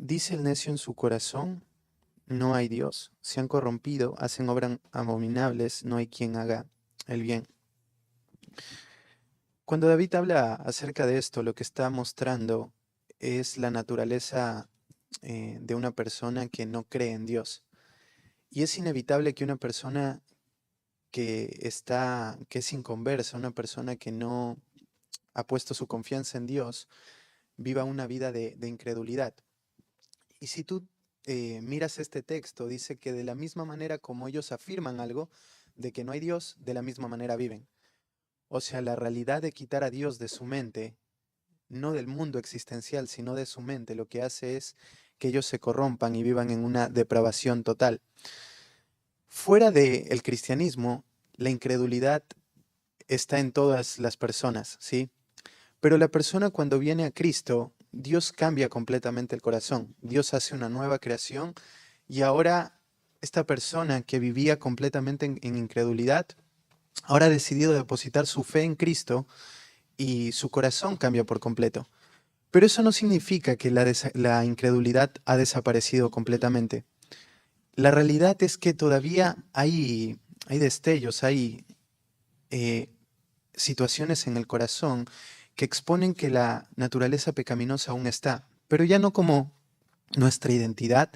Dice el necio en su corazón, no hay Dios. Se han corrompido, hacen obras abominables, no hay quien haga el bien. Cuando David habla acerca de esto, lo que está mostrando es la naturaleza de una persona que no cree en Dios. Y es inevitable que una persona que es inconversa, una persona que no ha puesto su confianza en Dios, viva una vida de incredulidad. Y si tú miras este texto, dice que de la misma manera como ellos afirman algo de que no hay Dios, de la misma manera viven. O sea, la realidad de quitar a Dios de su mente, no del mundo existencial, sino de su mente, lo que hace es que ellos se corrompan y vivan en una depravación total. Fuera del cristianismo, la incredulidad está en todas las personas, ¿sí? Pero la persona cuando viene a Cristo, Dios cambia completamente el corazón. Dios hace una nueva creación y ahora esta persona que vivía completamente en incredulidad, ahora ha decidido depositar su fe en Cristo y su corazón cambia por completo. Pero eso no significa que la incredulidad ha desaparecido completamente. La realidad es que todavía hay destellos, hay eh, situaciones en el corazón que exponen que la naturaleza pecaminosa aún está, pero ya no como nuestra identidad,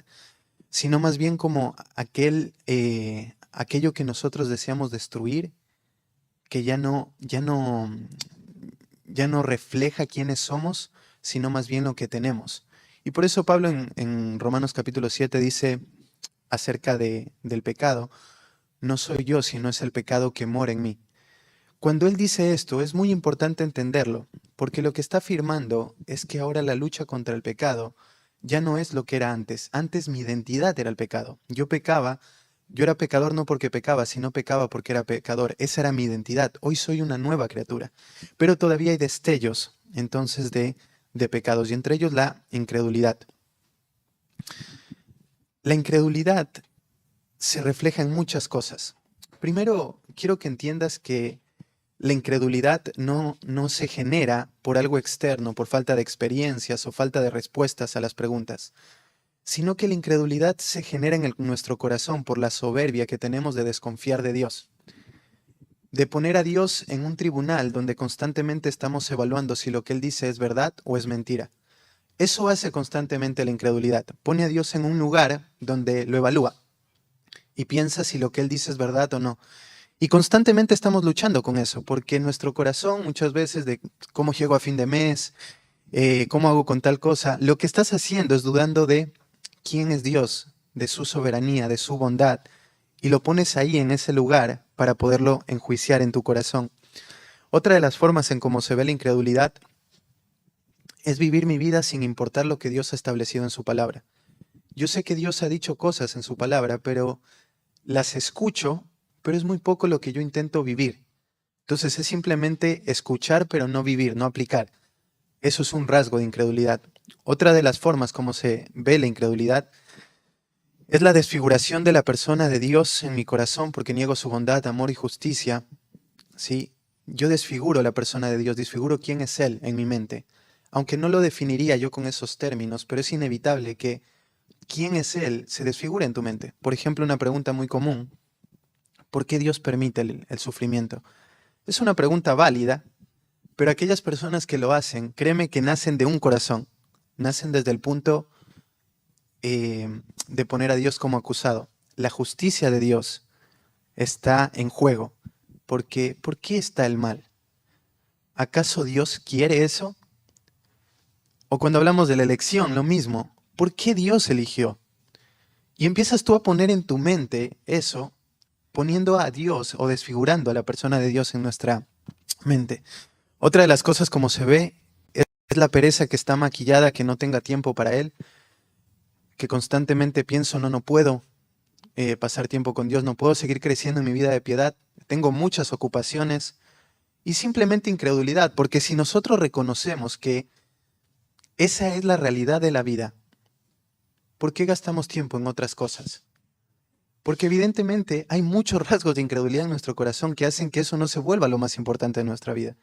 sino más bien como aquello que nosotros deseamos destruir, que ya no refleja quiénes somos, sino más bien lo que tenemos. Y por eso Pablo en Romanos capítulo 7 dice acerca del pecado, no soy yo, sino es el pecado que mora en mí. Cuando él dice esto, es muy importante entenderlo, porque lo que está afirmando es que ahora la lucha contra el pecado ya no es lo que era antes. Antes mi identidad era el pecado. Yo pecaba, yo era pecador no porque pecaba, sino pecaba porque era pecador. Esa era mi identidad. Hoy soy una nueva criatura. Pero todavía hay destellos entonces de pecados, y entre ellos la incredulidad. La incredulidad se refleja en muchas cosas. Primero, quiero que entiendas que la incredulidad no se genera por algo externo, por falta de experiencias o falta de respuestas a las preguntas, sino que la incredulidad se genera en nuestro corazón por la soberbia que tenemos de desconfiar de Dios, de poner a Dios en un tribunal donde constantemente estamos evaluando si lo que Él dice es verdad o es mentira. Eso hace constantemente la incredulidad. Pone a Dios en un lugar donde lo evalúa y piensa si lo que Él dice es verdad o no. Y constantemente estamos luchando con eso, porque nuestro corazón muchas veces de cómo llego a fin de mes, cómo hago con tal cosa, lo que estás haciendo es dudando de quién es Dios, de su soberanía, de su bondad, y lo pones ahí en ese lugar para poderlo enjuiciar en tu corazón. Otra de las formas en cómo se ve la incredulidad es vivir mi vida sin importar lo que Dios ha establecido en su palabra. Yo sé que Dios ha dicho cosas en su palabra, pero las escucho, pero es muy poco lo que yo intento vivir. Entonces es simplemente escuchar, pero no vivir, no aplicar. Eso es un rasgo de incredulidad. Otra de las formas como se ve la incredulidad es la desfiguración de la persona de Dios en mi corazón porque niego su bondad, amor y justicia. Sí, yo desfiguro la persona de Dios, desfiguro quién es Él en mi mente. Aunque no lo definiría yo con esos términos, pero es inevitable que quién es Él se desfigure en tu mente. Por ejemplo, una pregunta muy común: ¿por qué Dios permite el sufrimiento? Es una pregunta válida, pero aquellas personas que lo hacen, créeme que nacen de un corazón, nacen desde el punto de poner a Dios como acusado. La justicia de Dios está en juego, porque ¿por qué está el mal? ¿Acaso Dios quiere eso? O cuando hablamos de la elección, lo mismo. ¿Por qué Dios eligió? Y empiezas tú a poner en tu mente eso, poniendo a Dios o desfigurando a la persona de Dios en nuestra mente. Otra de las cosas como se ve es la pereza que está maquillada, que no tenga tiempo para Él, que constantemente pienso, no puedo pasar tiempo con Dios, no puedo seguir creciendo en mi vida de piedad, tengo muchas ocupaciones y simplemente incredulidad, porque si nosotros reconocemos que esa es la realidad de la vida, ¿por qué gastamos tiempo en otras cosas? Porque evidentemente hay muchos rasgos de incredulidad en nuestro corazón que hacen que eso no se vuelva lo más importante de nuestra vida.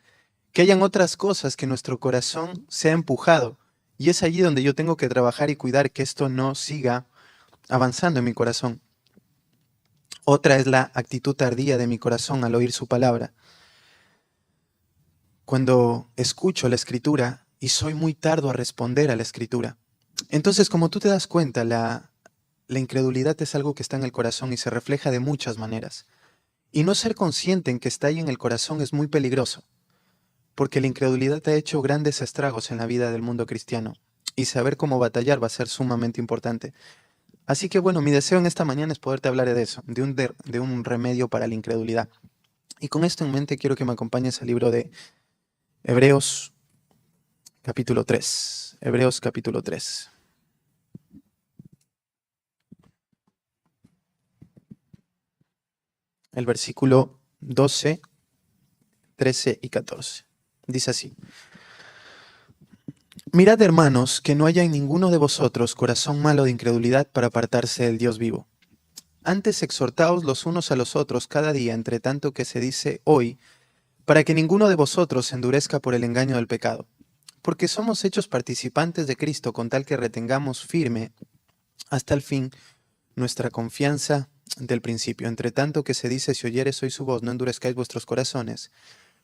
Que hayan otras cosas que nuestro corazón sea empujado Y es allí donde yo tengo que trabajar y cuidar que esto no siga avanzando en mi corazón. Otra es la actitud tardía de mi corazón al oír su palabra. Cuando escucho la escritura y soy muy tardo a responder a la escritura. Entonces, como tú te das cuenta, la incredulidad es algo que está en el corazón y se refleja de muchas maneras. Y no ser consciente en que está ahí en el corazón es muy peligroso, porque la incredulidad ha hecho grandes estragos en la vida del mundo cristiano. Y saber cómo batallar va a ser sumamente importante. Así que bueno, mi deseo en esta mañana es poderte hablar de eso, de un remedio para la incredulidad. Y con esto en mente quiero que me acompañes al libro de Hebreos capítulo 3. Hebreos capítulo 3. El versículo 12, 13 y 14. Dice así. Mirad, hermanos, que no haya en ninguno de vosotros corazón malo de incredulidad para apartarse del Dios vivo. Antes exhortaos los unos a los otros cada día, entre tanto que se dice hoy, para que ninguno de vosotros se endurezca por el engaño del pecado. Porque somos hechos participantes de Cristo con tal que retengamos firme hasta el fin nuestra confianza del principio. Entre tanto que se dice, si oyeres hoy su voz, no endurezcáis vuestros corazones,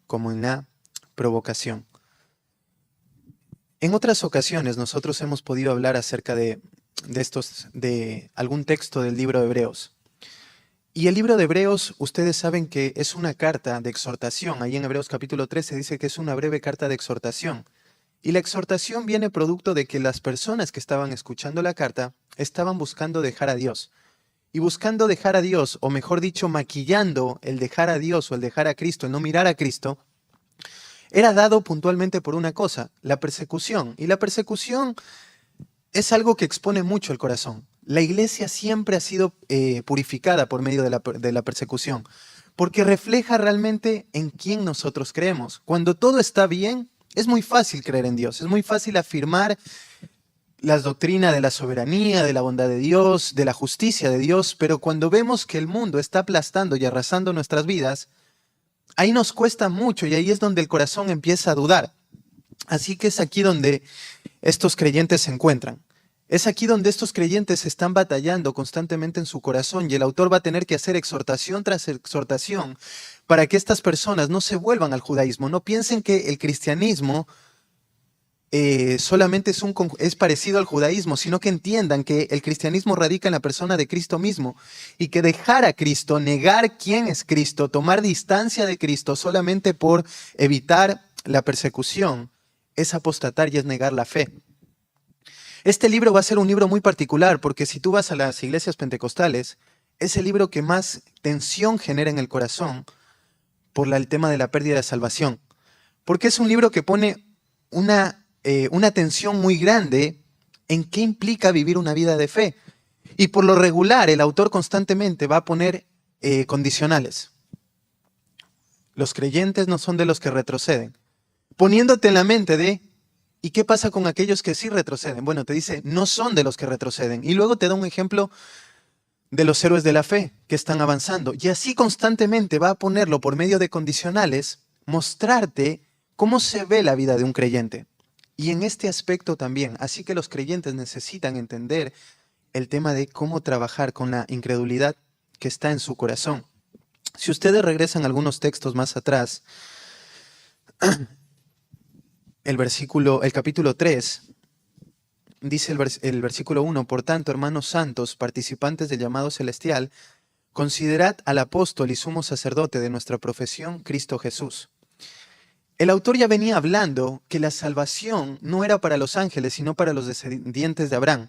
como en la provocación. En otras ocasiones nosotros hemos podido hablar acerca de algún texto del libro de Hebreos. Y el libro de Hebreos, ustedes saben que es una carta de exhortación. Ahí en Hebreos capítulo 13 dice que es una breve carta de exhortación. Y la exhortación viene producto de que las personas que estaban escuchando la carta estaban buscando dejar a Dios. Y buscando dejar a Dios, o mejor dicho, maquillando el dejar a Dios o el dejar a Cristo, el no mirar a Cristo, era dado puntualmente por una cosa, la persecución. Y la persecución es algo que expone mucho el corazón. La iglesia siempre ha sido purificada por medio de la persecución, porque refleja realmente en quién nosotros creemos. Cuando todo está bien, es muy fácil creer en Dios, es muy fácil afirmar las doctrinas de la soberanía, de la bondad de Dios, de la justicia de Dios, pero cuando vemos que el mundo está aplastando y arrasando nuestras vidas, ahí nos cuesta mucho y ahí es donde el corazón empieza a dudar. Así que es aquí donde estos creyentes se encuentran. Es aquí donde estos creyentes están batallando constantemente en su corazón y el autor va a tener que hacer exhortación tras exhortación para que estas personas no se vuelvan al judaísmo, no piensen que el cristianismo solamente es parecido al judaísmo, sino que entiendan que el cristianismo radica en la persona de Cristo mismo y que dejar a Cristo, negar quién es Cristo, tomar distancia de Cristo solamente por evitar la persecución, es apostatar y es negar la fe. Este libro va a ser un libro muy particular porque si tú vas a las iglesias pentecostales, es el libro que más tensión genera en el corazón por el tema de la pérdida de salvación. Porque es un libro que pone una tensión muy grande en qué implica vivir una vida de fe. Y por lo regular, el autor constantemente va a poner condicionales. Los creyentes no son de los que retroceden. Poniéndote en la mente de, ¿y qué pasa con aquellos que sí retroceden? Bueno, te dice, no son de los que retroceden. Y luego te da un ejemplo de los héroes de la fe que están avanzando. Y así constantemente va a ponerlo por medio de condicionales, mostrarte cómo se ve la vida de un creyente. Y en este aspecto también. Así que los creyentes necesitan entender el tema de cómo trabajar con la incredulidad que está en su corazón. Si ustedes regresan algunos textos más atrás, el capítulo 3, dice el versículo 1, por tanto, hermanos santos, participantes del llamado celestial, considerad al apóstol y sumo sacerdote de nuestra profesión, Cristo Jesús. El autor ya venía hablando que la salvación no era para los ángeles, sino para los descendientes de Abraham.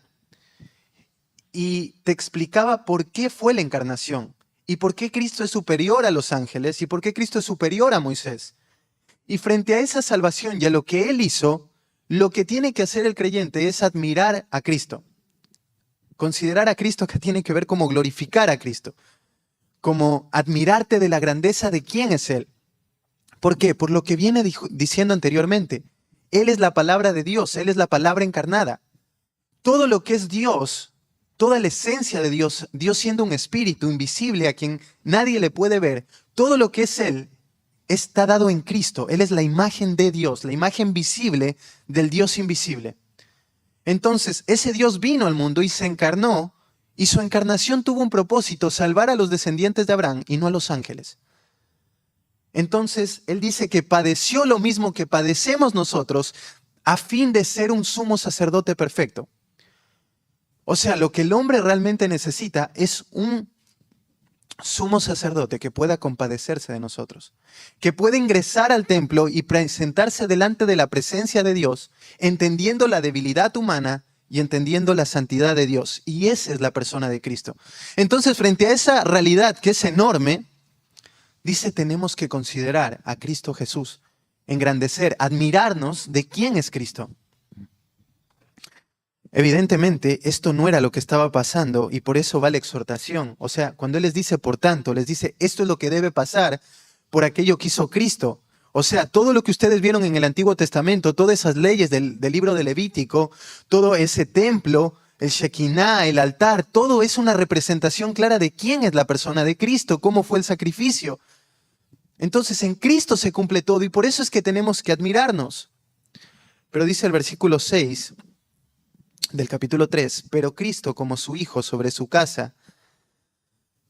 Y te explicaba por qué fue la encarnación, y por qué Cristo es superior a los ángeles, y por qué Cristo es superior a Moisés. Y frente a esa salvación y a lo que Él hizo, lo que tiene que hacer el creyente es admirar a Cristo. Considerar a Cristo, que tiene que ver como glorificar a Cristo, como admirarte de la grandeza de quién es Él. ¿Por qué? Por lo que viene diciendo anteriormente. Él es la palabra de Dios, Él es la palabra encarnada. Todo lo que es Dios, toda la esencia de Dios, Dios siendo un espíritu invisible a quien nadie le puede ver, todo lo que es Él está dado en Cristo. Él es la imagen de Dios, la imagen visible del Dios invisible. Entonces, ese Dios vino al mundo y se encarnó, y su encarnación tuvo un propósito: salvar a los descendientes de Abraham y no a los ángeles. Entonces, Él dice que padeció lo mismo que padecemos nosotros a fin de ser un sumo sacerdote perfecto. O sea, lo que el hombre realmente necesita es un sumo sacerdote que pueda compadecerse de nosotros, que pueda ingresar al templo y presentarse delante de la presencia de Dios, entendiendo la debilidad humana y entendiendo la santidad de Dios. Y esa es la persona de Cristo. Entonces, frente a esa realidad que es enorme, dice, tenemos que considerar a Cristo Jesús, engrandecer, admirarnos de quién es Cristo. Evidentemente, esto no era lo que estaba pasando y por eso va la exhortación. O sea, cuando Él les dice, por tanto, les dice, esto es lo que debe pasar por aquello que hizo Cristo. O sea, todo lo que ustedes vieron en el Antiguo Testamento, todas esas leyes del libro de Levítico, todo ese templo, el Shekinah, el altar, todo es una representación clara de quién es la persona de Cristo, cómo fue el sacrificio. Entonces, en Cristo se cumple todo y por eso es que tenemos que admirarnos. Pero dice el versículo 6 del capítulo 3, pero Cristo como su Hijo sobre su casa,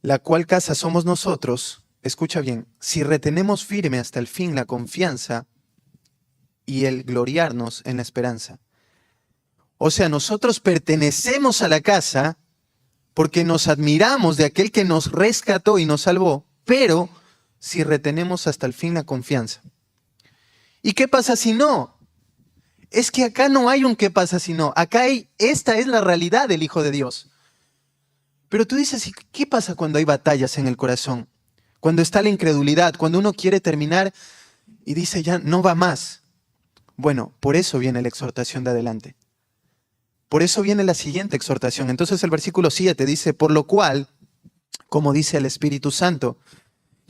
la cual casa somos nosotros, escucha bien, si retenemos firme hasta el fin la confianza y el gloriarnos en la esperanza. O sea, nosotros pertenecemos a la casa porque nos admiramos de aquel que nos rescató y nos salvó, pero si retenemos hasta el fin la confianza. ¿Y qué pasa si no? Es que acá no hay un qué pasa si no. Acá hay, esta es la realidad del Hijo de Dios. Pero tú dices, ¿y qué pasa cuando hay batallas en el corazón? Cuando está la incredulidad, cuando uno quiere terminar y dice ya no va más. Bueno, por eso viene la exhortación de adelante. Por eso viene la siguiente exhortación. Entonces el versículo 7 dice, por lo cual, como dice el Espíritu Santo.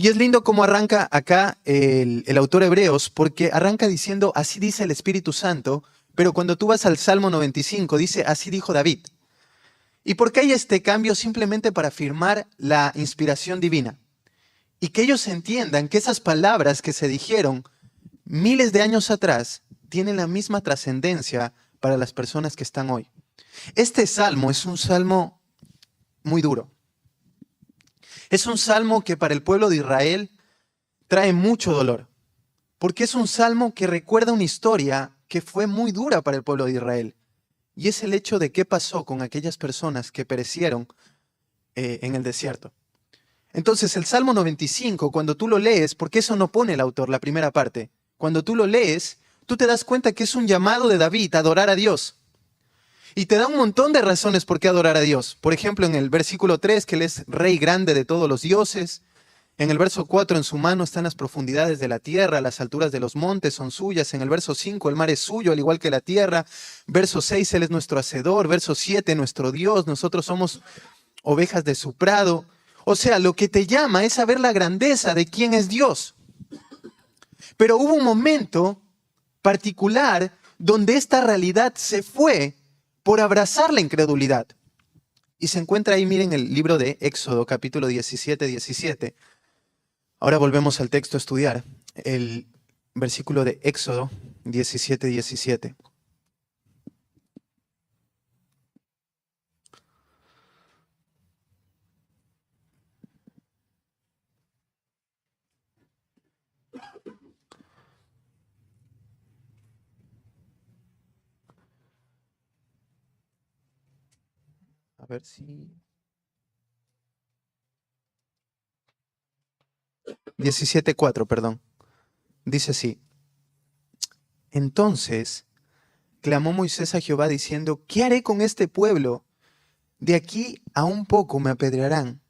Y es lindo cómo arranca acá el autor Hebreos, porque arranca diciendo, así dice el Espíritu Santo, pero cuando tú vas al Salmo 95, dice, así dijo David. ¿Y por qué hay este cambio? Simplemente para afirmar la inspiración divina. Y que ellos entiendan que esas palabras que se dijeron miles de años atrás tienen la misma trascendencia para las personas que están hoy. Este salmo es un salmo muy duro. Es un salmo que para el pueblo de Israel trae mucho dolor, porque es un salmo que recuerda una historia que fue muy dura para el pueblo de Israel, y es el hecho de qué pasó con aquellas personas que perecieron en el desierto. Entonces el Salmo 95, cuando tú lo lees, porque eso no pone el autor, la primera parte, cuando tú lo lees, tú te das cuenta que es un llamado de David a adorar a Dios. Y te da un montón de razones por qué adorar a Dios. Por ejemplo, en el versículo 3, que Él es Rey grande de todos los dioses. En el verso 4, en su mano están las profundidades de la tierra, las alturas de los montes son suyas. En el verso 5, el mar es suyo, al igual que la tierra. Verso 6, Él es nuestro hacedor. Verso 7, nuestro Dios. Nosotros somos ovejas de su prado. O sea, lo que te llama es saber la grandeza de quién es Dios. Pero hubo un momento particular donde esta realidad se fue por abrazar la incredulidad. Y se encuentra ahí, miren, el libro de Éxodo, capítulo 17. Ahora volvemos al texto a estudiar. El versículo de Éxodo 17. A ver si... 17:4, perdón. Dice así. Entonces clamó Moisés a Jehová diciendo, ¿qué haré con este pueblo? De aquí a un poco me apedrearán.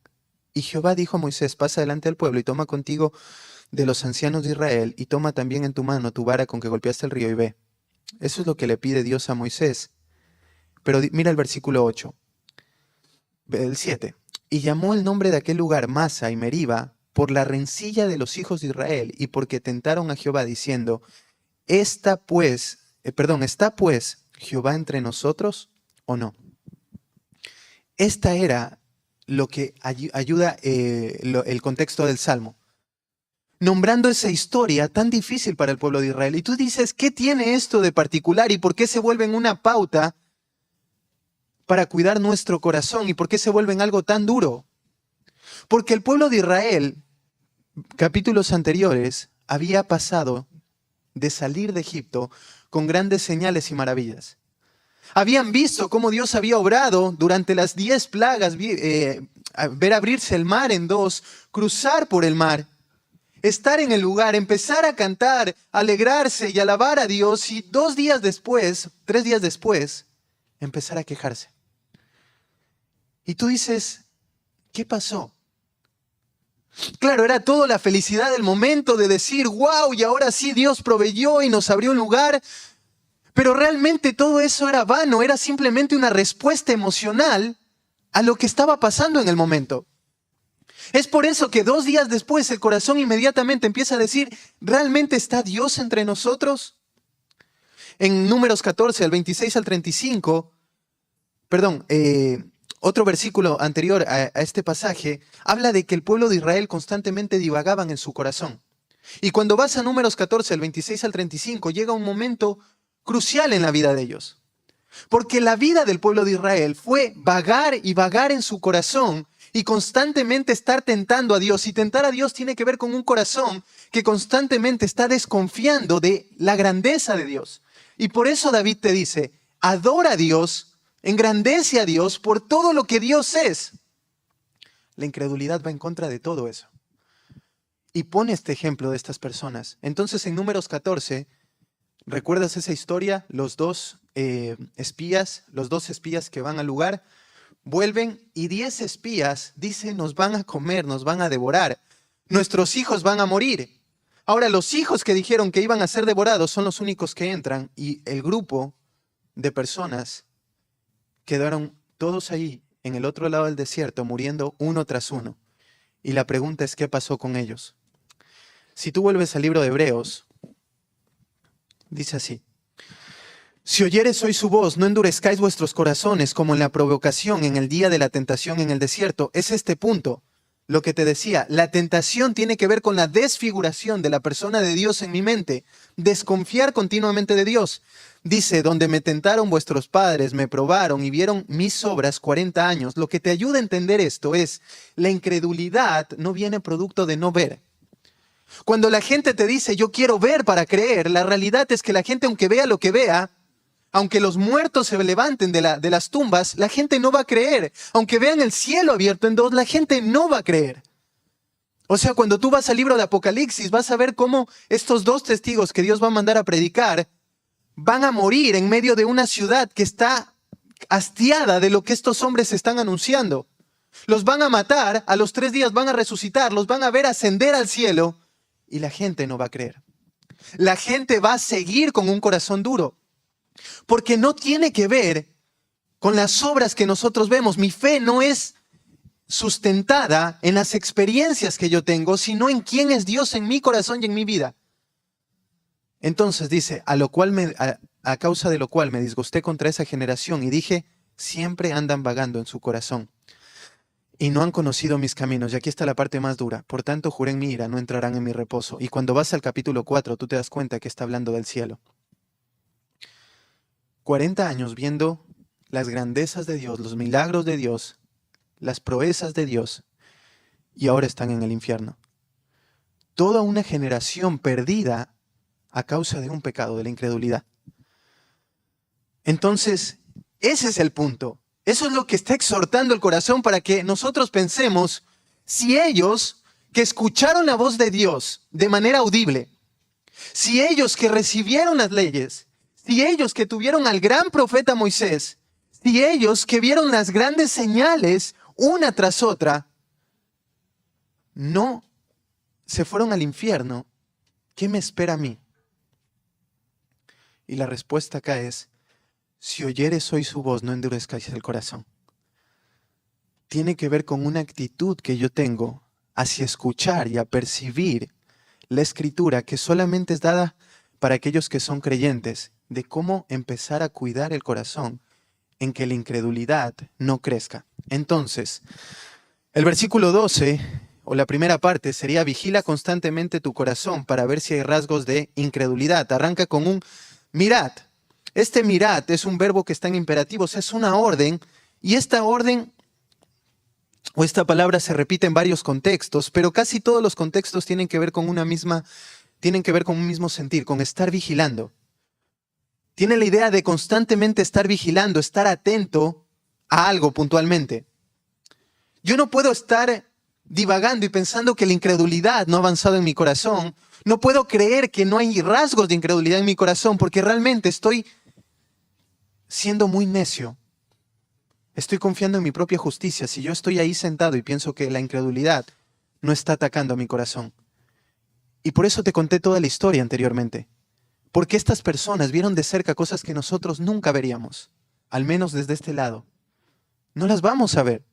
Y Jehová dijo a Moisés, pasa delante del pueblo y toma contigo de los ancianos de Israel y toma también en tu mano tu vara con que golpeaste el río y ve. Eso es lo que le pide Dios a Moisés. Pero mira el versículo 8, el 7. Y llamó el nombre de aquel lugar Masa y Meriba por la rencilla de los hijos de Israel y porque tentaron a Jehová diciendo, ¿está pues Jehová entre nosotros o no? Esta era lo que ayuda el contexto del Salmo, nombrando esa historia tan difícil para el pueblo de Israel. Y tú dices, ¿qué tiene esto de particular y por qué se vuelve en una pauta para cuidar nuestro corazón. ¿Y por qué se vuelven algo tan duro? Porque el pueblo de Israel, capítulos anteriores, había pasado de salir de Egipto con grandes señales y maravillas. Habían visto cómo Dios había obrado durante las 10 plagas, ver abrirse el mar en dos, cruzar por el mar, estar en el lugar, empezar a cantar, alegrarse y alabar a Dios, y 2 días después, 3 días después, empezar a quejarse. Y tú dices, ¿qué pasó? Claro, era toda la felicidad del momento de decir, wow, y ahora sí Dios proveyó y nos abrió un lugar. Pero realmente todo eso era vano, era simplemente una respuesta emocional a lo que estaba pasando en el momento. Es por eso que 2 días después el corazón inmediatamente empieza a decir, ¿realmente está Dios entre nosotros? En Números 14, al 26 al 35, otro versículo anterior a este pasaje, habla de que el pueblo de Israel constantemente divagaban en su corazón. Y cuando vas a Números 14, al 26 al 35, llega un momento crucial en la vida de ellos. Porque la vida del pueblo de Israel fue vagar y vagar en su corazón y constantemente estar tentando a Dios. Y tentar a Dios tiene que ver con un corazón que constantemente está desconfiando de la grandeza de Dios. Y por eso David te dice, adora a Dios, engrandece a Dios por todo lo que Dios es. La incredulidad va en contra de todo eso. Y pone este ejemplo de estas personas. Entonces en Números 14... ¿recuerdas esa historia? Los dos espías que van al lugar, vuelven y 10 espías dicen, nos van a comer, nos van a devorar, nuestros hijos van a morir. Ahora, los hijos que dijeron que iban a ser devorados son los únicos que entran y el grupo de personas quedaron todos ahí en el otro lado del desierto muriendo uno tras uno. Y la pregunta es, ¿qué pasó con ellos? Si tú vuelves al libro de Hebreos, dice así, si oyeres hoy su voz, no endurezcáis vuestros corazones como en la provocación, en el día de la tentación en el desierto. Es este punto, lo que te decía, la tentación tiene que ver con la desfiguración de la persona de Dios en mi mente, desconfiar continuamente de Dios. Dice, donde me tentaron vuestros padres, me probaron y vieron mis obras 40 años. Lo que te ayuda a entender esto es, la incredulidad no viene producto de no ver. Cuando la gente te dice, yo quiero ver para creer, la realidad es que la gente, aunque vea lo que vea, aunque los muertos se levanten de las tumbas, la gente no va a creer. Aunque vean el cielo abierto en dos, la gente no va a creer. O sea, cuando tú vas al libro de Apocalipsis, vas a ver cómo estos 2 testigos que Dios va a mandar a predicar van a morir en medio de una ciudad que está hastiada de lo que estos hombres están anunciando. Los van a matar, a los 3 días van a resucitar, los van a ver ascender al cielo. Y la gente no va a creer. La gente va a seguir con un corazón duro. Porque no tiene que ver con las obras que nosotros vemos. Mi fe no es sustentada en las experiencias que yo tengo, sino en quién es Dios en mi corazón y en mi vida. Entonces dice, a causa de lo cual me disgusté contra esa generación y dije, siempre andan vagando en su corazón. Y no han conocido mis caminos. Y aquí está la parte más dura. Por tanto, juré en mi ira, no entrarán en mi reposo. Y cuando vas al capítulo 4, tú te das cuenta que está hablando del cielo. 40 años viendo las grandezas de Dios, los milagros de Dios, las proezas de Dios. Y ahora están en el infierno. Toda una generación perdida a causa de un pecado, de la incredulidad. Entonces, ese es el punto. Eso es lo que está exhortando el corazón para que nosotros pensemos, si ellos que escucharon la voz de Dios de manera audible, si ellos que recibieron las leyes, si ellos que tuvieron al gran profeta Moisés, si ellos que vieron las grandes señales una tras otra, no se fueron al infierno, ¿qué me espera a mí? Y la respuesta acá es, si oyeres hoy su voz, no endurezcáis el corazón. Tiene que ver con una actitud que yo tengo hacia escuchar y a percibir la Escritura, que solamente es dada para aquellos que son creyentes, de cómo empezar a cuidar el corazón en que la incredulidad no crezca. Entonces, el versículo 12, o la primera parte, sería vigila constantemente tu corazón para ver si hay rasgos de incredulidad. Arranca con un mirad. Este mirad es un verbo que está en imperativos, es una orden Y esta orden o esta palabra se repite en varios contextos, pero casi todos los contextos tienen que ver con tienen que ver con un mismo sentir, con estar vigilando. Tiene la idea de constantemente estar vigilando, estar atento a algo puntualmente. Yo no puedo estar divagando y pensando que la incredulidad no ha avanzado en mi corazón. No puedo creer que no hay rasgos de incredulidad en mi corazón porque realmente estoy siendo muy necio. Estoy confiando en mi propia justicia si yo estoy ahí sentado y pienso que la incredulidad no está atacando a mi corazón. Y por eso te conté toda la historia anteriormente. Porque estas personas vieron de cerca cosas que nosotros nunca veríamos, al menos desde este lado. No las vamos a ver.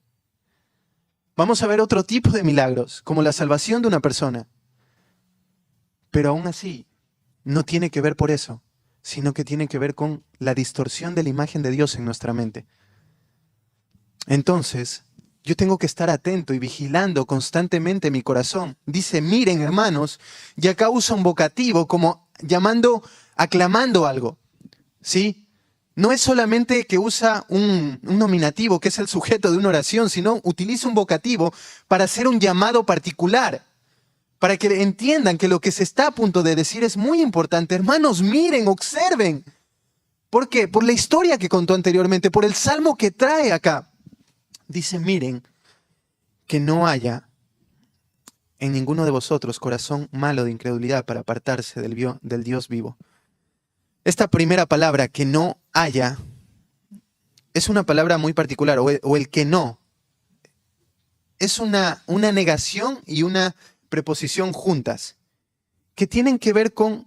Vamos a ver otro tipo de milagros, como la salvación de una persona. Pero aún así, no tiene que ver por eso, sino que tiene que ver con la distorsión de la imagen de Dios en nuestra mente. Entonces, yo tengo que estar atento y vigilando constantemente mi corazón. Dice, miren hermanos, y acá usa un vocativo como aclamando algo. ¿Sí? No es solamente que usa un nominativo, que es el sujeto de una oración, sino utiliza un vocativo para hacer un llamado particular, para que entiendan que lo que se está a punto de decir es muy importante. Hermanos, miren, observen. ¿Por qué? Por la historia que contó anteriormente, por el salmo que trae acá. Dice, miren, que no haya en ninguno de vosotros corazón malo de incredulidad para apartarse del Dios vivo. Esta primera palabra, que no haya, es una palabra muy particular, o el que no. Es una negación y una preposición juntas, que tienen que ver con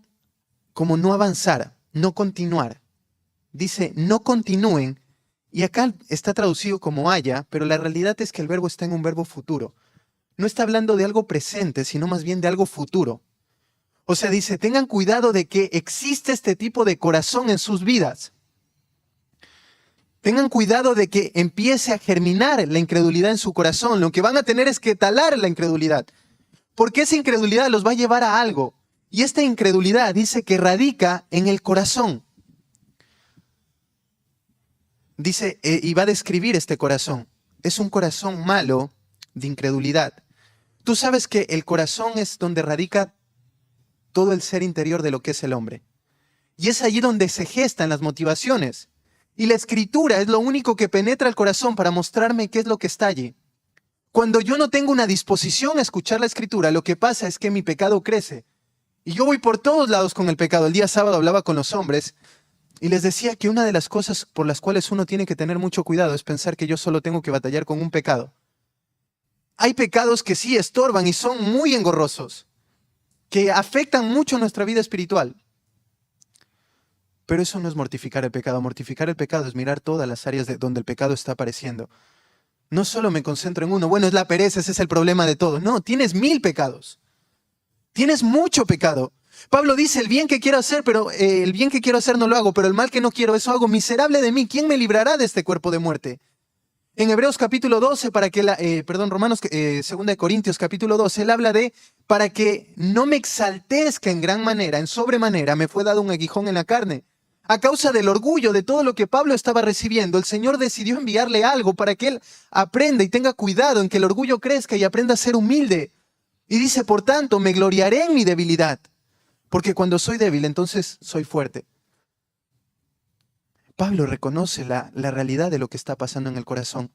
como no avanzar, no continuar. Dice, no continúen, y acá está traducido como haya, pero la realidad es que el verbo está en un verbo futuro. No está hablando de algo presente, sino más bien de algo futuro. O sea, dice, tengan cuidado de que existe este tipo de corazón en sus vidas. Tengan cuidado de que empiece a germinar la incredulidad en su corazón. Lo que van a tener es que talar la incredulidad. Porque esa incredulidad los va a llevar a algo. Y esta incredulidad dice que radica en el corazón. Dice, y va a describir este corazón. Es un corazón malo de incredulidad. Tú sabes que el corazón es donde radica todo el ser interior de lo que es el hombre. Y es allí donde se gestan las motivaciones. Y la escritura es lo único que penetra el corazón para mostrarme qué es lo que está allí. Cuando yo no tengo una disposición a escuchar la escritura, lo que pasa es que mi pecado crece. Y yo voy por todos lados con el pecado. El día sábado hablaba con los hombres y les decía que una de las cosas por las cuales uno tiene que tener mucho cuidado es pensar que yo solo tengo que batallar con un pecado. Hay pecados que sí estorban y son muy engorrosos, que afectan mucho nuestra vida espiritual. Pero eso no es mortificar el pecado. Mortificar el pecado es mirar todas las áreas donde el pecado está apareciendo. No solo me concentro en uno. Bueno, es la pereza, ese es el problema de todo. No, tienes 1000 pecados. Tienes mucho pecado. Pablo dice, el bien que quiero hacer, pero el bien que quiero hacer no lo hago, pero el mal que no quiero, eso hago. Miserable de mí, ¿quién me librará de este cuerpo de muerte? En Hebreos capítulo 12, Romanos, 2 Corintios capítulo 12, él habla de, para que no me exaltezca en gran manera, en sobremanera, me fue dado un aguijón en la carne. A causa del orgullo de todo lo que Pablo estaba recibiendo, el Señor decidió enviarle algo para que él aprenda y tenga cuidado en que el orgullo crezca y aprenda a ser humilde. Y dice, por tanto, me gloriaré en mi debilidad, porque cuando soy débil, entonces soy fuerte. Pablo reconoce la realidad de lo que está pasando en el corazón,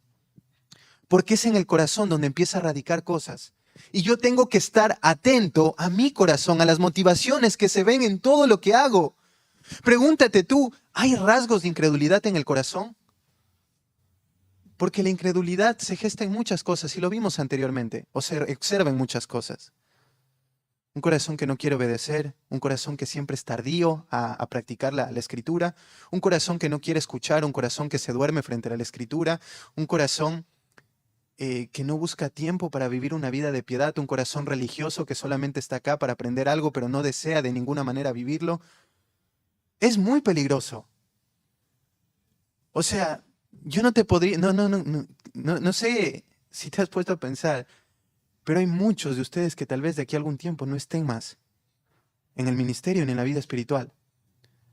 porque es en el corazón donde empieza a radicar cosas. Y yo tengo que estar atento a mi corazón, a las motivaciones que se ven en todo lo que hago. Pregúntate tú, ¿hay rasgos de incredulidad en el corazón? Porque la incredulidad se gesta en muchas cosas y lo vimos anteriormente, o se observa en muchas cosas. Un corazón que no quiere obedecer, un corazón que siempre es tardío a practicar la escritura, un corazón que no quiere escuchar, un corazón que se duerme frente a la escritura, un corazón que no busca tiempo para vivir una vida de piedad, un corazón religioso que solamente está acá para aprender algo pero no desea de ninguna manera vivirlo. Es muy peligroso. O sea, yo no te podría, no sé si te has puesto a pensar, pero hay muchos de ustedes que tal vez de aquí a algún tiempo no estén más en el ministerio ni en la vida espiritual.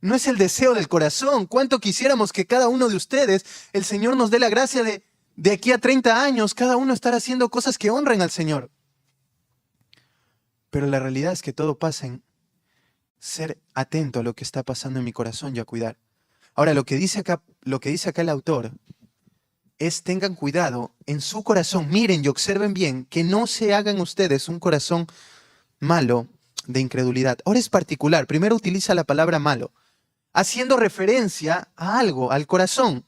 No es el deseo del corazón. ¿Cuánto quisiéramos que cada uno de ustedes, el Señor nos dé la gracia de aquí a 30 años, cada uno estar haciendo cosas que honren al Señor? Pero la realidad es que todo pasa en ser atento a lo que está pasando en mi corazón y a cuidar. Ahora, lo que dice acá el autor es: tengan cuidado en su corazón, miren y observen bien, que no se hagan ustedes un corazón malo de incredulidad. Ahora es particular, primero utiliza la palabra malo, haciendo referencia a algo, al corazón.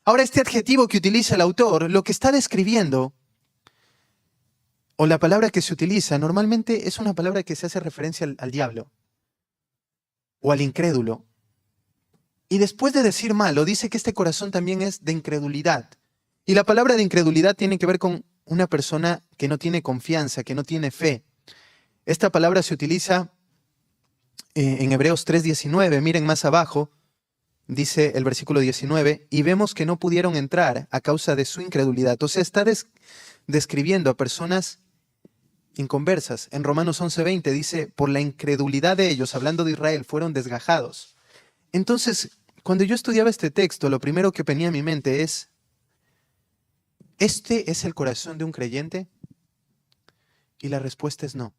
Ahora, este adjetivo que utiliza el autor, lo que está describiendo, o la palabra que se utiliza, normalmente es una palabra que se hace referencia al diablo o al incrédulo. Y después de decir malo, dice que este corazón también es de incredulidad. Y la palabra de incredulidad tiene que ver con una persona que no tiene confianza, que no tiene fe. Esta palabra se utiliza en Hebreos 3:19, miren más abajo, dice el versículo 19, y vemos que no pudieron entrar a causa de su incredulidad. O sea, está describiendo a personas inconversas. En Romanos 11:20 dice, por la incredulidad de ellos, hablando de Israel, fueron desgajados. Entonces, cuando yo estudiaba este texto, lo primero que venía a mi mente es, ¿este es el corazón de un creyente? Y la respuesta es no.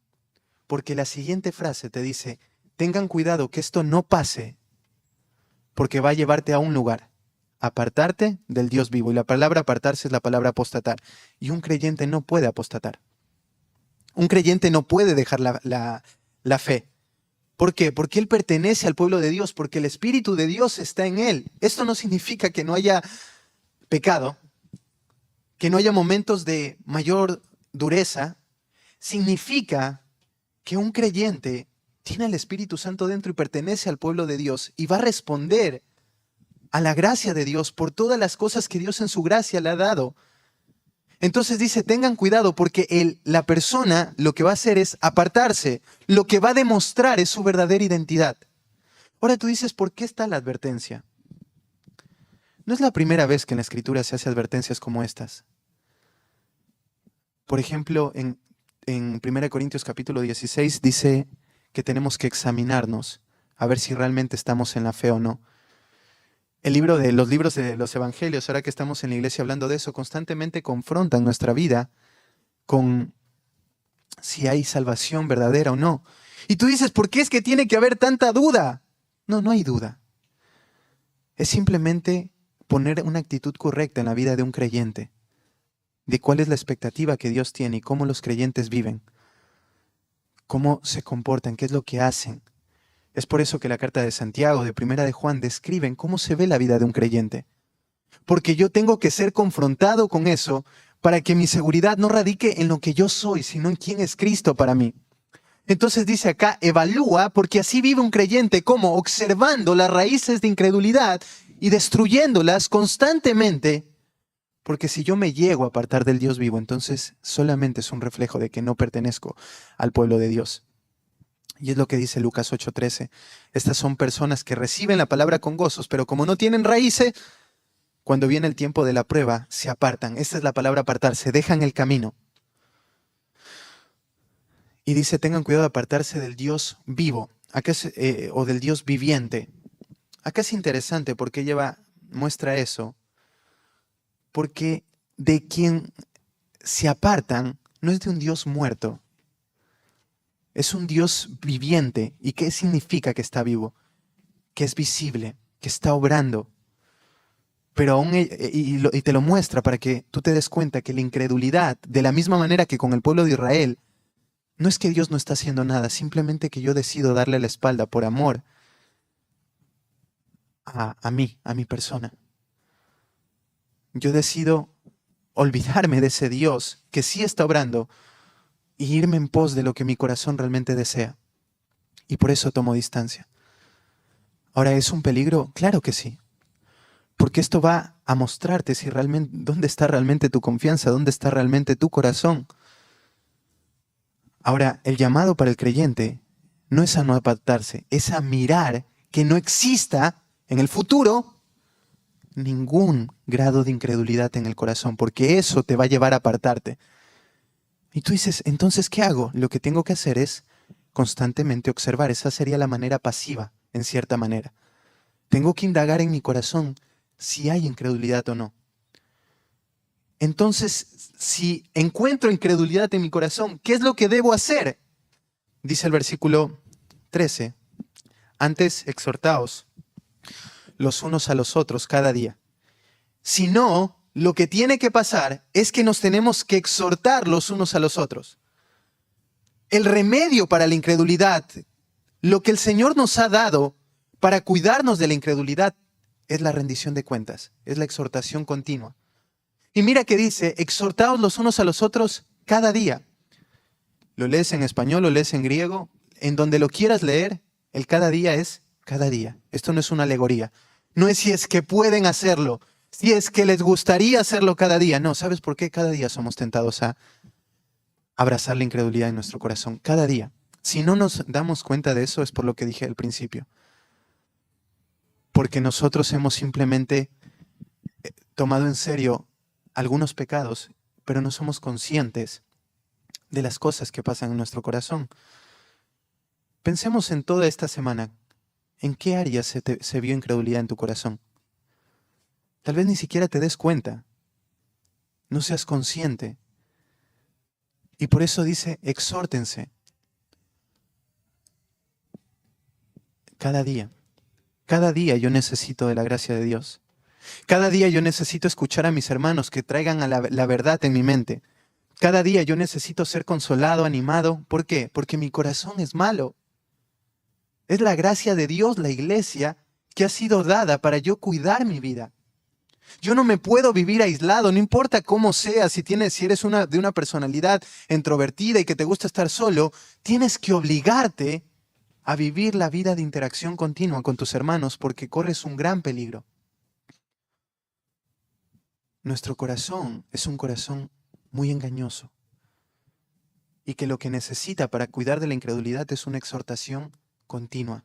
Porque la siguiente frase te dice, tengan cuidado que esto no pase, porque va a llevarte a un lugar, apartarte del Dios vivo. Y la palabra apartarse es la palabra apostatar. Y un creyente no puede apostatar. Un creyente no puede dejar la fe. ¿Por qué? Porque él pertenece al pueblo de Dios, porque el Espíritu de Dios está en él. Esto no significa que no haya pecado, que no haya momentos de mayor dureza. Significa que un creyente tiene al Espíritu Santo dentro y pertenece al pueblo de Dios y va a responder a la gracia de Dios por todas las cosas que Dios en su gracia le ha dado. Entonces dice, tengan cuidado porque la persona lo que va a hacer es apartarse. Lo que va a demostrar es su verdadera identidad. Ahora tú dices, ¿por qué está la advertencia? No es la primera vez que en la Escritura se hace advertencias como estas. Por ejemplo, en 1 Corintios capítulo 16 dice que tenemos que examinarnos a ver si realmente estamos en la fe o no. Los libros de los evangelios, ahora que estamos en la iglesia hablando de eso, constantemente confrontan nuestra vida con si hay salvación verdadera o no. Y tú dices, ¿por qué es que tiene que haber tanta duda? No, no hay duda. Es simplemente poner una actitud correcta en la vida de un creyente, de cuál es la expectativa que Dios tiene y cómo los creyentes viven, cómo se comportan, qué es lo que hacen. Es por eso que la carta de Santiago, de Primera de Juan, describen cómo se ve la vida de un creyente. Porque yo tengo que ser confrontado con eso para que mi seguridad no radique en lo que yo soy, sino en quién es Cristo para mí. Entonces dice acá, evalúa, porque así vive un creyente, como observando las raíces de incredulidad y destruyéndolas constantemente. Porque si yo me llego a apartar del Dios vivo, entonces solamente es un reflejo de que no pertenezco al pueblo de Dios. Y es lo que dice Lucas 8:13. Estas son personas que reciben la palabra con gozos, pero como no tienen raíces, cuando viene el tiempo de la prueba, se apartan. Esta es la palabra apartarse, dejan el camino. Y dice, tengan cuidado de apartarse del Dios vivo, o del Dios viviente. Acá es interesante porque muestra eso. Porque de quien se apartan no es de un Dios muerto. Es un Dios viviente. ¿Y qué significa que está vivo? Que es visible, que está obrando. Pero aún, y te lo muestra para que tú te des cuenta que la incredulidad, de la misma manera que con el pueblo de Israel, no es que Dios no está haciendo nada, simplemente que yo decido darle la espalda por amor a mí, a mi persona. Yo decido olvidarme de ese Dios que sí está obrando y irme en pos de lo que mi corazón realmente desea. Y por eso tomo distancia. Ahora, ¿es un peligro? Claro que sí. Porque esto va a mostrarte dónde está realmente tu confianza, dónde está realmente tu corazón. Ahora, el llamado para el creyente no es a no apartarse, es a mirar que no exista en el futuro ningún grado de incredulidad en el corazón, porque eso te va a llevar a apartarte. Y tú dices, entonces, ¿qué hago? Lo que tengo que hacer es constantemente observar. Esa sería la manera pasiva, en cierta manera. Tengo que indagar en mi corazón si hay incredulidad o no. Entonces, si encuentro incredulidad en mi corazón, ¿qué es lo que debo hacer? Dice el versículo 13. Antes, exhortaos los unos a los otros cada día. Si no, lo que tiene que pasar es que nos tenemos que exhortar los unos a los otros. El remedio para la incredulidad, lo que el Señor nos ha dado para cuidarnos de la incredulidad, es la rendición de cuentas, es la exhortación continua. Y mira que dice, exhortaos los unos a los otros cada día. Lo lees en español, lo lees en griego, en donde lo quieras leer, el cada día es cada día. Esto no es una alegoría. No es si es que pueden hacerlo, si es que les gustaría hacerlo cada día. No, ¿sabes por qué? Cada día somos tentados a abrazar la incredulidad en nuestro corazón. Cada día. Si no nos damos cuenta de eso, es por lo que dije al principio. Porque nosotros hemos simplemente tomado en serio algunos pecados, pero no somos conscientes de las cosas que pasan en nuestro corazón. Pensemos en toda esta semana. ¿En qué áreas se vio incredulidad en tu corazón? Tal vez ni siquiera te des cuenta. No seas consciente. Y por eso dice, exhórtense. Cada día. Cada día yo necesito de la gracia de Dios. Cada día yo necesito escuchar a mis hermanos que traigan a la verdad en mi mente. Cada día yo necesito ser consolado, animado. ¿Por qué? Porque mi corazón es malo. Es la gracia de Dios, la iglesia, que ha sido dada para yo cuidar mi vida. Yo no me puedo vivir aislado, no importa cómo seas, si eres de una personalidad introvertida y que te gusta estar solo, tienes que obligarte a vivir la vida de interacción continua con tus hermanos porque corres un gran peligro. Nuestro corazón es un corazón muy engañoso y que lo que necesita para cuidar de la incredulidad es una exhortación continua.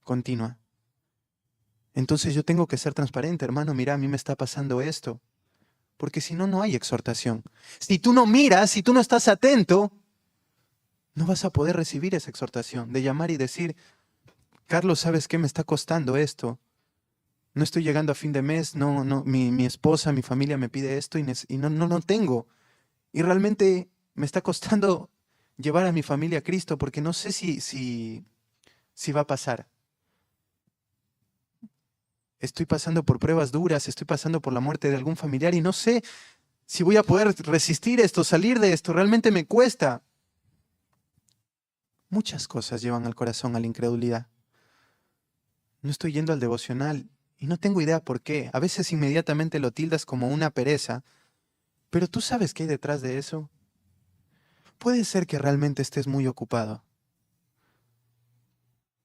Continua. Entonces yo tengo que ser transparente, hermano, mira, a mí me está pasando esto. Porque si no, no hay exhortación. Si tú no miras, si tú no estás atento, no vas a poder recibir esa exhortación de llamar y decir, Carlos, ¿sabes qué? Me está costando esto. No estoy llegando a fin de mes, mi esposa, mi familia me pide esto y no tengo. Y realmente me está costando llevar a mi familia a Cristo porque no sé si va a pasar. Estoy pasando por pruebas duras, estoy pasando por la muerte de algún familiar y no sé si voy a poder resistir esto, salir de esto. Realmente me cuesta. Muchas cosas llevan al corazón a la incredulidad. No estoy yendo al devocional y no tengo idea por qué. A veces inmediatamente lo tildas como una pereza, pero tú sabes qué hay detrás de eso. Puede ser que realmente estés muy ocupado.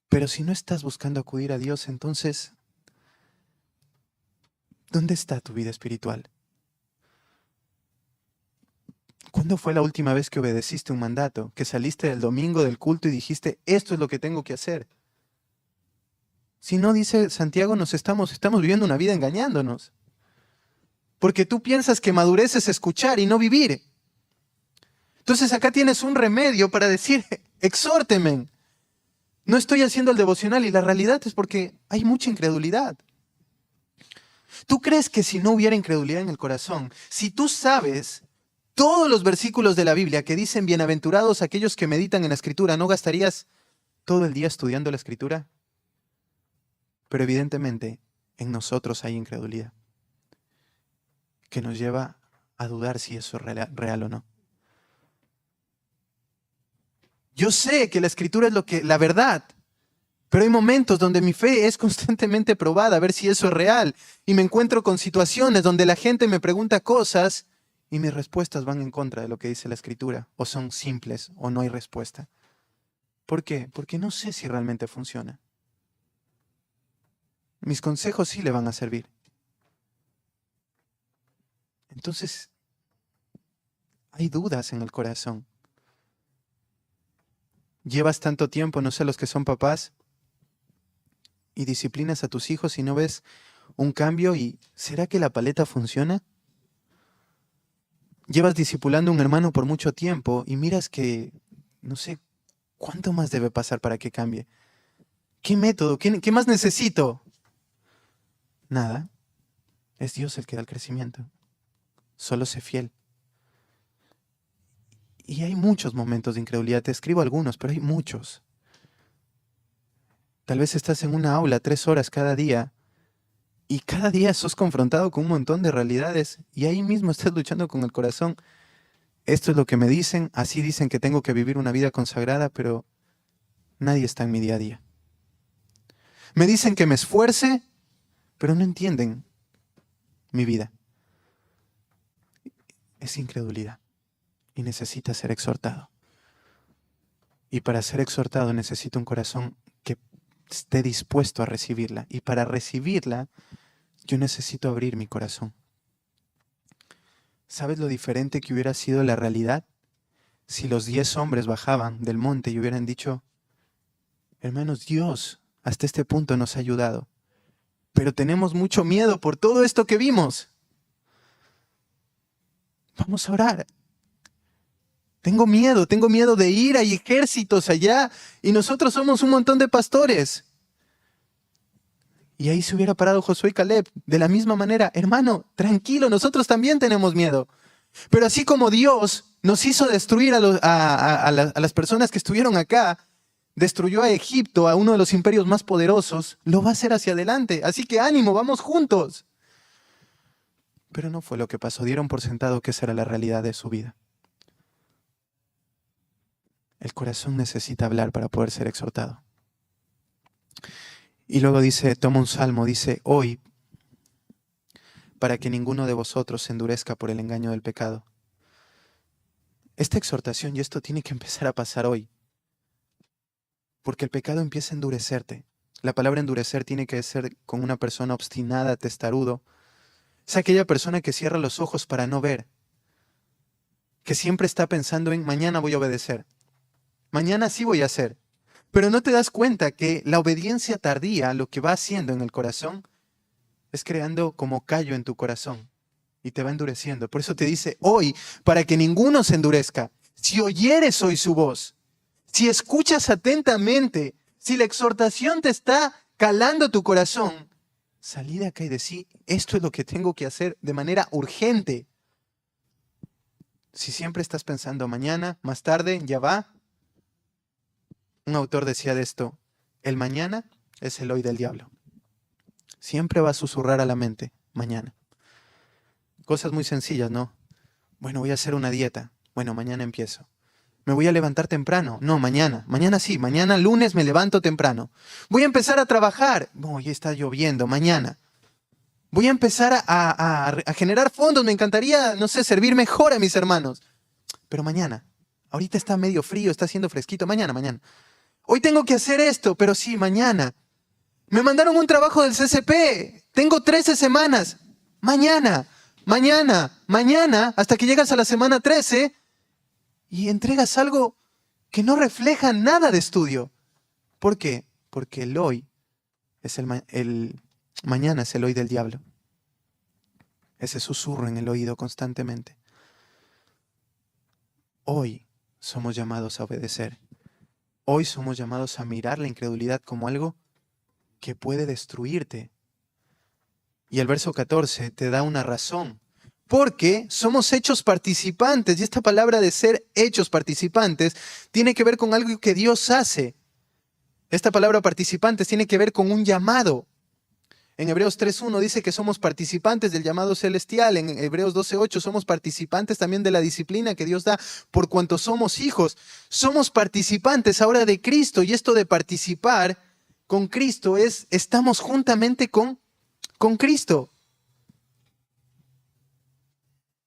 Pero si no estás buscando acudir a Dios, entonces, ¿dónde está tu vida espiritual? ¿Cuándo fue la última vez que obedeciste un mandato? Que saliste del domingo del culto y dijiste, esto es lo que tengo que hacer. Si no, dice Santiago, estamos viviendo una vida engañándonos. Porque tú piensas que madurez es escuchar y no vivir. Entonces acá tienes un remedio para decir, exhórteme. No estoy haciendo el devocional y la realidad es porque hay mucha incredulidad. ¿Tú crees que si no hubiera incredulidad en el corazón, si tú sabes todos los versículos de la Biblia que dicen bienaventurados aquellos que meditan en la Escritura, ¿no gastarías todo el día estudiando la Escritura? Pero evidentemente en nosotros hay incredulidad que nos lleva a dudar si eso es real o no. Yo sé que la Escritura es la verdad, pero hay momentos donde mi fe es constantemente probada a ver si eso es real y me encuentro con situaciones donde la gente me pregunta cosas y mis respuestas van en contra de lo que dice la Escritura, o son simples o no hay respuesta. ¿Por qué? Porque no sé si realmente funciona. Mis consejos sí le van a servir. Entonces, hay dudas en el corazón. Llevas tanto tiempo, no sé, los que son papás, y disciplinas a tus hijos y no ves un cambio y ¿será que la paleta funciona? Llevas discipulando a un hermano por mucho tiempo y miras que, no sé, ¿cuánto más debe pasar para que cambie? ¿Qué método? ¿Qué más necesito? Nada. Es Dios el que da el crecimiento. Solo sé fiel. Y hay muchos momentos de incredulidad. Te escribo algunos, pero hay muchos. Tal vez estás en una aula 3 horas cada día y cada día sos confrontado con un montón de realidades y ahí mismo estás luchando con el corazón. Esto es lo que me dicen, así dicen que tengo que vivir una vida consagrada, pero nadie está en mi día a día. Me dicen que me esfuerce, pero no entienden mi vida. Es incredulidad y necesita ser exhortado. Y para ser exhortado necesito un corazón que esté dispuesto a recibirla. Y para recibirla, yo necesito abrir mi corazón. ¿Sabes lo diferente que hubiera sido la realidad si los 10 hombres bajaban del monte y hubieran dicho, hermanos, Dios hasta este punto nos ha ayudado, pero tenemos mucho miedo por todo esto que vimos? Vamos a orar. Tengo miedo de ir, hay ejércitos allá y nosotros somos un montón de pastores. Y ahí se hubiera parado Josué y Caleb de la misma manera. Hermano, tranquilo, nosotros también tenemos miedo. Pero así como Dios nos hizo destruir a las personas que estuvieron acá, destruyó a Egipto, a uno de los imperios más poderosos, lo va a hacer hacia adelante. Así que ánimo, vamos juntos. Pero no fue lo que pasó. Dieron por sentado que esa era la realidad de su vida. El corazón necesita hablar para poder ser exhortado. Y luego dice, toma un salmo, dice, hoy, para que ninguno de vosotros se endurezca por el engaño del pecado. Esta exhortación y esto tiene que empezar a pasar hoy. Porque el pecado empieza a endurecerte. La palabra endurecer tiene que ser con una persona obstinada, testarudo. Es aquella persona que cierra los ojos para no ver. Que siempre está pensando en mañana voy a obedecer. Mañana sí voy a hacer. Pero no te das cuenta que la obediencia tardía lo que va haciendo en el corazón es creando como callo en tu corazón y te va endureciendo. Por eso te dice hoy, para que ninguno se endurezca. Si oyeres hoy su voz, si escuchas atentamente, si la exhortación te está calando tu corazón, salí de acá y decí, esto es lo que tengo que hacer de manera urgente. Si siempre estás pensando mañana, más tarde, ya va. Un autor decía de esto, el mañana es el hoy del diablo. Siempre va a susurrar a la mente, mañana. Cosas muy sencillas, ¿no? Bueno, voy a hacer una dieta. Bueno, mañana empiezo. ¿Me voy a levantar temprano? No, mañana. Mañana sí, mañana lunes me levanto temprano. Voy a empezar a trabajar. No, ya está lloviendo, mañana. Voy a empezar a generar fondos. Me encantaría, no sé, servir mejor a mis hermanos. Pero mañana. Ahorita está medio frío, está haciendo fresquito. Mañana. Hoy tengo que hacer esto, pero sí, mañana. Me mandaron un trabajo del CCP. Tengo 13 semanas. Mañana, hasta que llegas a la semana 13 y entregas algo que no refleja nada de estudio. ¿Por qué? Porque el hoy es el mañana es el hoy del diablo. Ese susurro en el oído constantemente. Hoy somos llamados a obedecer. Hoy somos llamados a mirar la incredulidad como algo que puede destruirte. Y el verso 14 te da una razón. Porque somos hechos participantes. Y esta palabra de ser hechos participantes tiene que ver con algo que Dios hace. Esta palabra participantes tiene que ver con un llamado. En Hebreos 3.1 dice que somos participantes del llamado celestial. En Hebreos 12.8 somos participantes también de la disciplina que Dios da por cuanto somos hijos. Somos participantes ahora de Cristo. Y esto de participar con Cristo es, estamos juntamente con Cristo.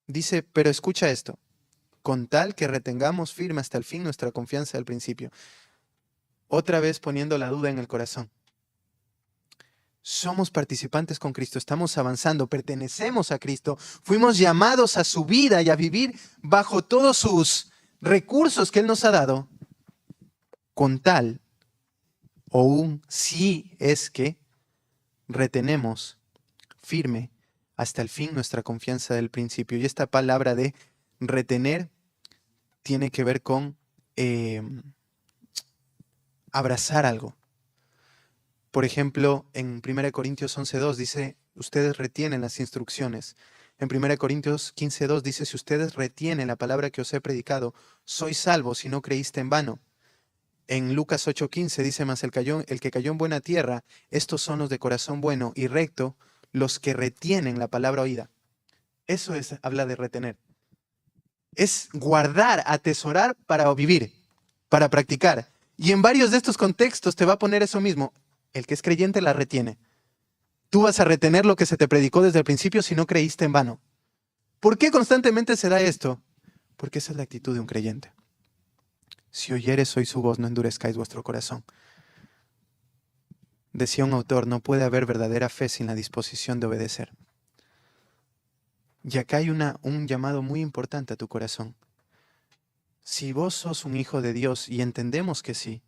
Dice, pero escucha esto, con tal que retengamos firme hasta el fin nuestra confianza del principio. Otra vez poniendo la duda en el corazón. Somos participantes con Cristo, estamos avanzando, pertenecemos a Cristo, fuimos llamados a su vida y a vivir bajo todos sus recursos que Él nos ha dado, con tal, o un sí es que retenemos firme hasta el fin nuestra confianza del principio. Y esta palabra de retener tiene que ver con abrazar algo. Por ejemplo, en 1 Corintios 11:2 dice, ustedes retienen las instrucciones. En 1 Corintios 15:2 dice, si ustedes retienen la palabra que os he predicado, sois salvos si no creíste en vano. En Lucas 8:15 dice, mas el que cayó en buena tierra, estos son los de corazón bueno y recto, los que retienen la palabra oída. Eso habla de retener. Es guardar, atesorar para vivir, para practicar. Y en varios de estos contextos te va a poner eso mismo. El que es creyente la retiene. Tú vas a retener lo que se te predicó desde el principio si no creíste en vano. ¿Por qué constantemente se da esto? Porque esa es la actitud de un creyente. Si oyeres hoy su voz, no endurezcáis vuestro corazón. Decía un autor, no puede haber verdadera fe sin la disposición de obedecer. Y acá hay un llamado muy importante a tu corazón. Si vos sos un hijo de Dios, y entendemos que sí,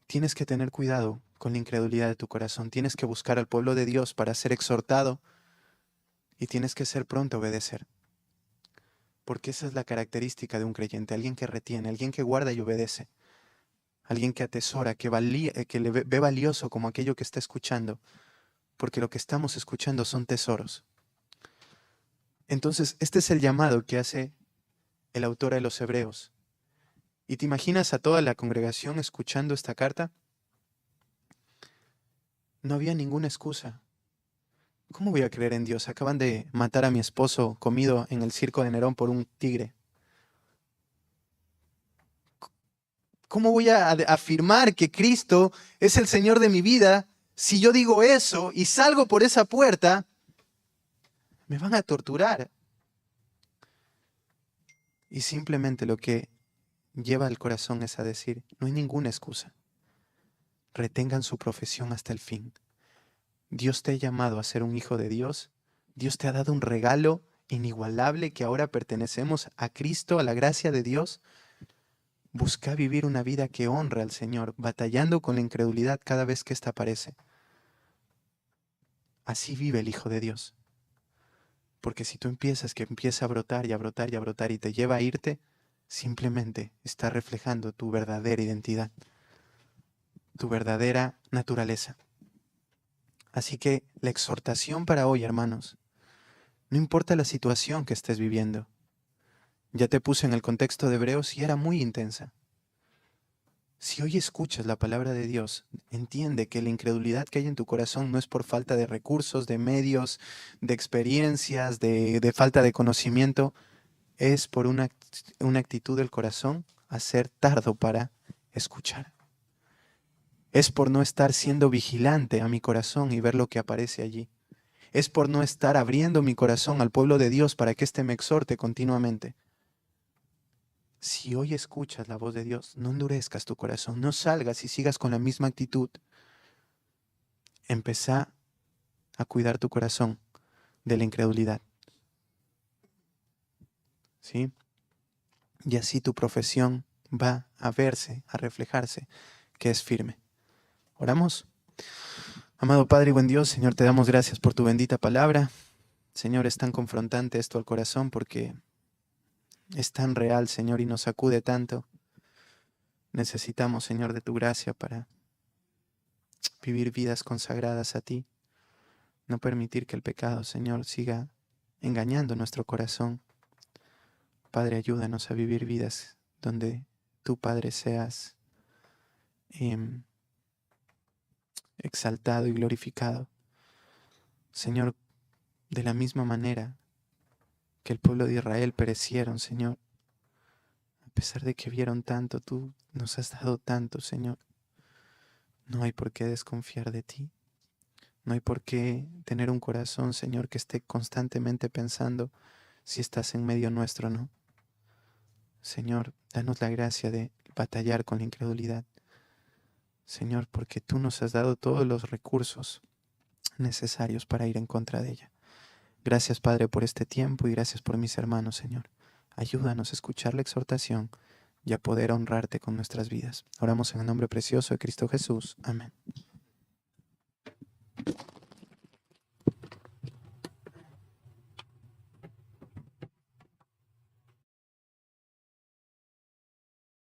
tienes que tener cuidado con la incredulidad de tu corazón. Tienes que buscar al pueblo de Dios para ser exhortado y tienes que ser pronto a obedecer. Porque esa es la característica de un creyente, alguien que retiene, alguien que guarda y obedece, alguien que atesora, que le ve valioso como aquello que está escuchando, porque lo que estamos escuchando son tesoros. Entonces, este es el llamado que hace el autor de los Hebreos. ¿Y te imaginas a toda la congregación escuchando esta carta? No había ninguna excusa. ¿Cómo voy a creer en Dios? Acaban de matar a mi esposo comido en el circo de Nerón por un tigre. ¿Cómo voy a afirmar que Cristo es el Señor de mi vida si yo digo eso y salgo por esa puerta? Me van a torturar. Y simplemente lo que lleva al corazón es a decir, no hay ninguna excusa. Retengan su profesión hasta el fin. Dios te ha llamado a ser un hijo de Dios. Dios te ha dado un regalo inigualable que ahora pertenecemos a Cristo, a la gracia de Dios. Busca vivir una vida que honra al Señor, batallando con la incredulidad cada vez que ésta aparece. Así vive el Hijo de Dios. Porque si tú empieza a brotar y a brotar y a brotar y te lleva a irte, simplemente está reflejando tu verdadera identidad, tu verdadera naturaleza. Así que la exhortación para hoy, hermanos, no importa la situación que estés viviendo. Ya te puse en el contexto de Hebreos y era muy intensa. Si hoy escuchas la palabra de Dios, entiende que la incredulidad que hay en tu corazón no es por falta de recursos, de medios, de experiencias, de falta de conocimiento, es por una actitud del corazón a ser tardo para escuchar. Es por no estar siendo vigilante a mi corazón y ver lo que aparece allí. Es por no estar abriendo mi corazón al pueblo de Dios para que éste me exhorte continuamente. Si hoy escuchas la voz de Dios, no endurezcas tu corazón, no salgas y sigas con la misma actitud. Empezá a cuidar tu corazón de la incredulidad. ¿Sí? Y así tu profesión va a verse, a reflejarse, que es firme. ¿Oramos? Amado Padre y buen Dios, Señor, te damos gracias por tu bendita palabra. Señor, es tan confrontante esto al corazón porque es tan real, Señor, y nos sacude tanto. Necesitamos, Señor, de tu gracia para vivir vidas consagradas a ti. No permitir que el pecado, Señor, siga engañando nuestro corazón. Padre, ayúdanos a vivir vidas donde tú, Padre, seas exaltado y glorificado. Señor, de la misma manera que el pueblo de Israel perecieron, Señor, a pesar de que vieron tanto, tú nos has dado tanto, Señor. No hay por qué desconfiar de ti. No hay por qué tener un corazón, Señor, que esté constantemente pensando si estás en medio nuestro o no. Señor, danos la gracia de batallar con la incredulidad. Señor, porque tú nos has dado todos los recursos necesarios para ir en contra de ella. Gracias, Padre, por este tiempo y gracias por mis hermanos, Señor. Ayúdanos a escuchar la exhortación y a poder honrarte con nuestras vidas. Oramos en el nombre precioso de Cristo Jesús. Amén.